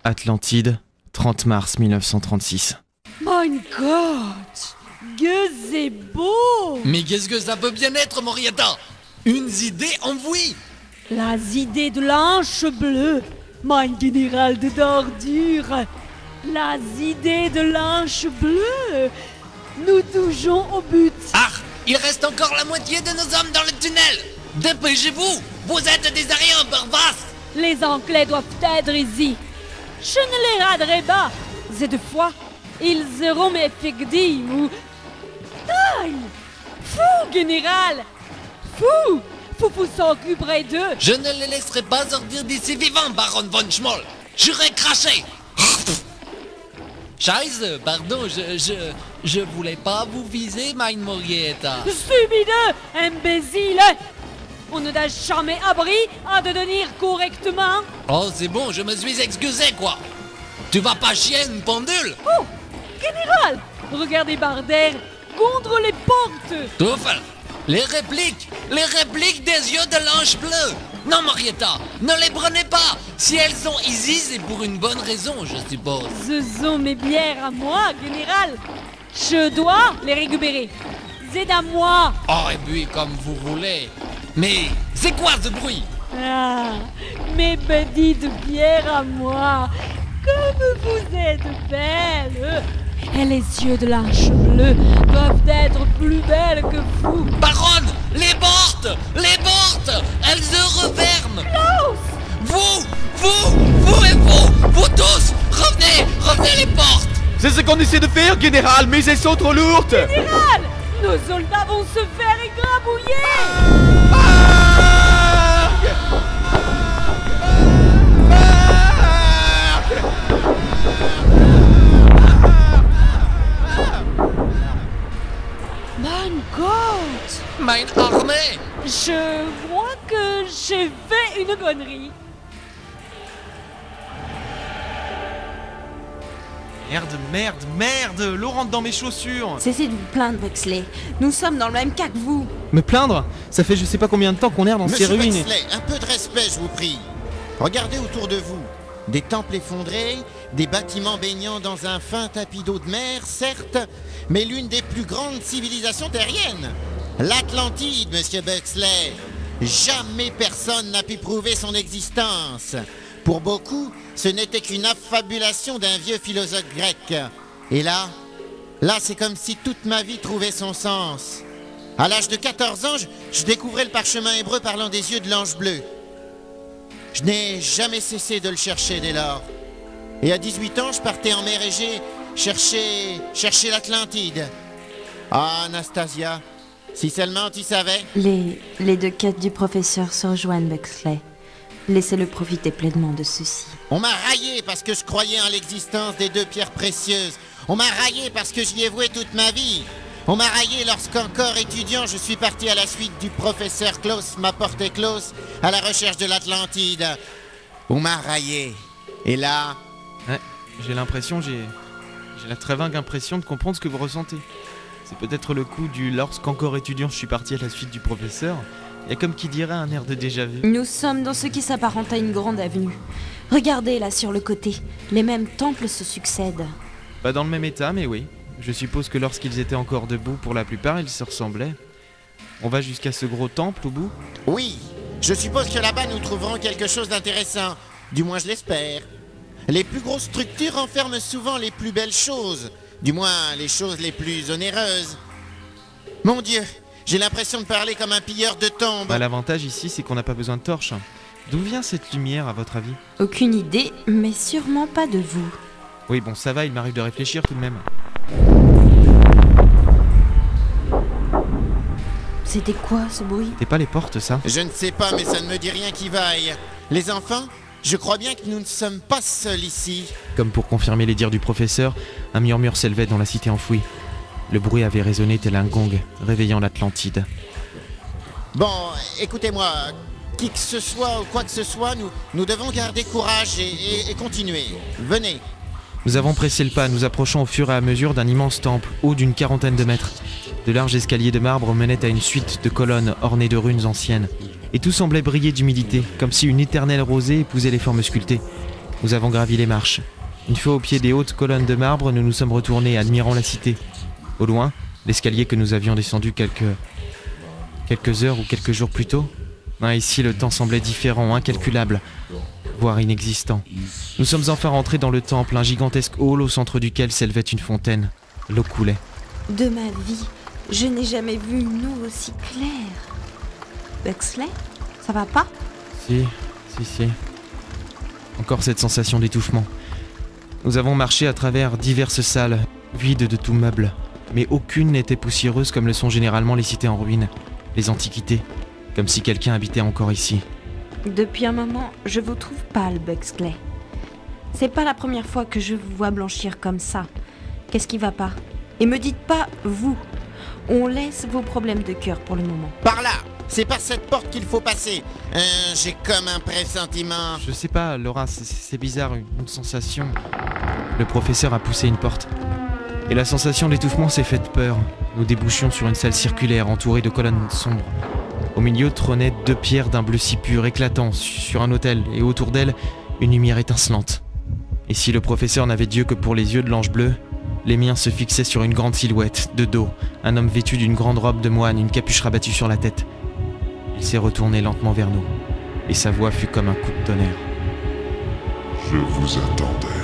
Atlantide, 30 mars 1936. Mein Gott, que c'est beau! Mais qu'est-ce que ça peut bien être, Morietta? Une idée envoyée! La idée de l'anche bleue, mein général de d'ordure. La idée de l'anche bleue. Nous touchons au but. Ah! Il reste encore la moitié de nos hommes dans le tunnel! Dépêchez-vous! Vous êtes des ariens barbares! Les Anglais doivent être ici. Je ne les raderai pas. Cette fois, ils seront mes victimes. Aïe! Fou, général! Fou! Vous vous occuperez d'eux. Je ne les laisserai pas sortir d'ici vivants, baron von Schmoll! J'aurais craché! Scheiße, pardon, je voulais pas vous viser, mein Morietta. Stupide, imbécile! On ne t'a jamais appris à te tenir correctement. Oh, c'est bon, je me suis excusé, quoi! Tu vas pas chier une pendule? Oh, général, regardez par terre, contre les portes. Touffe! Les répliques des yeux de l'ange bleu! Non, Morietta, ne les prenez pas! Si elles sont ici, c'est pour une bonne raison, je suppose. Ce sont mes bières à moi, général. Je dois les récupérer. C'est à moi. Oh, et puis comme vous voulez. Mais c'est quoi ce bruit? Ah, mes petites bières à moi. Comme vous êtes belles. Et les yeux de l'ange bleu doivent être plus belles que vous. Baronne, les portes! Les portes! Elles se referment! Klaus! Vous et vous tous! Revenez les portes! C'est ce qu'on essaie de faire, général, mais elles sont trop lourdes. Général! Nos soldats vont se faire égrabouiller! Mein Gott! Meine armée! Je crois que j'ai fait une connerie. Merde, l'eau rentre dans mes chaussures. Cessez de vous plaindre, Wexley. Nous sommes dans le même cas que vous. Me plaindre? Ça fait je sais pas combien de temps qu'on erre dans ces Monsieur ruines. Wexley, un peu de respect, je vous prie. Regardez autour de vous. Des temples effondrés, des bâtiments baignant dans un fin tapis d'eau de mer, certes, mais l'une des plus grandes civilisations terriennes. L'Atlantide, monsieur Wexley. Jamais personne n'a pu prouver son existence. Pour beaucoup, ce n'était qu'une affabulation d'un vieux philosophe grec. Et là, c'est comme si toute ma vie trouvait son sens. À l'âge de 14 ans, je découvrais le parchemin hébreu parlant des yeux de l'ange bleu. Je n'ai jamais cessé de le chercher dès lors. Et à 18 ans, je partais en mer Égée chercher l'Atlantide. Ah, Anastasia, si seulement tu savais. Les deux quêtes du professeur se rejoignent, Wexley. Laissez-le profiter pleinement de ceci. On m'a raillé parce que je croyais en l'existence des deux pierres précieuses. On m'a raillé parce que j'y ai voué toute ma vie. On m'a raillé lorsqu'encore étudiant, je suis parti à la suite du professeur Klaus m'apportait Klaus à la recherche de l'Atlantide. On m'a raillé. Et là... Ouais, j'ai la très vague impression de comprendre ce que vous ressentez. C'est peut-être le coup du lorsqu'encore étudiant je suis parti à la suite du professeur. Il y a comme qui dirait un air de déjà-vu. Nous sommes dans ce qui s'apparente à une grande avenue. Regardez là sur le côté, les mêmes temples se succèdent. Pas dans le même état, mais oui. Je suppose que lorsqu'ils étaient encore debout, pour la plupart, ils se ressemblaient. On va jusqu'à ce gros temple au bout? Oui, je suppose que là-bas nous trouverons quelque chose d'intéressant. Du moins je l'espère. Les plus grosses structures renferment souvent les plus belles choses. Du moins les choses les plus onéreuses. Mon Dieu, j'ai l'impression de parler comme un pilleur de tombes. Bah, l'avantage ici, c'est qu'on n'a pas besoin de torches. D'où vient cette lumière, à votre avis? Aucune idée, mais sûrement pas de vous. Oui, bon, ça va, il m'arrive de réfléchir tout de même. C'était quoi ce bruit? T'es pas les portes, ça? Je ne sais pas, mais ça ne me dit rien qui vaille. Les enfants, je crois bien que nous ne sommes pas seuls ici. Comme pour confirmer les dires du professeur, un murmure s'élevait dans la cité enfouie. Le bruit avait résonné tel un gong, réveillant l'Atlantide. Bon, écoutez-moi, qui que ce soit ou quoi que ce soit, nous devons garder courage et continuer. Venez. Nous avons pressé le pas, nous approchant au fur et à mesure d'un immense temple, haut d'une quarantaine de mètres. De larges escaliers de marbre menaient à une suite de colonnes ornées de runes anciennes. Et tout semblait briller d'humidité, comme si une éternelle rosée épousait les formes sculptées. Nous avons gravi les marches. Une fois au pied des hautes colonnes de marbre, nous nous sommes retournés, admirant la cité. Au loin, l'escalier que nous avions descendu quelques heures ou quelques jours plus tôt. Ici, le temps semblait différent, incalculable, voire inexistant. Nous sommes enfin rentrés dans le temple, un gigantesque hall au centre duquel s'élevait une fontaine. L'eau coulait. De ma vie, je n'ai jamais vu une eau aussi claire. Bexley, ça va pas? Si. Encore cette sensation d'étouffement. Nous avons marché à travers diverses salles, vides de tout meuble. Mais aucune n'était poussiéreuse comme le sont généralement les cités en ruine, les antiquités, comme si quelqu'un habitait encore ici. Depuis un moment, je vous trouve pâle, Bexley. C'est pas la première fois que je vous vois blanchir comme ça. Qu'est-ce qui va pas? Et me dites pas vous. On laisse vos problèmes de cœur pour le moment. Par là! C'est par cette porte qu'il faut passer. J'ai comme un pressentiment. Je sais pas, Laura, c'est bizarre, une sensation. Le professeur a poussé une porte. Et la sensation d'étouffement s'est faite peur. Nous débouchions sur une salle circulaire entourée de colonnes sombres. Au milieu trônaient 2 pierres d'un bleu si pur, éclatant, sur un autel, et autour d'elles, une lumière étincelante. Et si le professeur n'avait Dieu que pour les yeux de l'ange bleu, les miens se fixaient sur une grande silhouette, de dos, un homme vêtu d'une grande robe de moine, une capuche rabattue sur la tête. Il s'est retourné lentement vers nous, et sa voix fut comme un coup de tonnerre. Je vous attendais.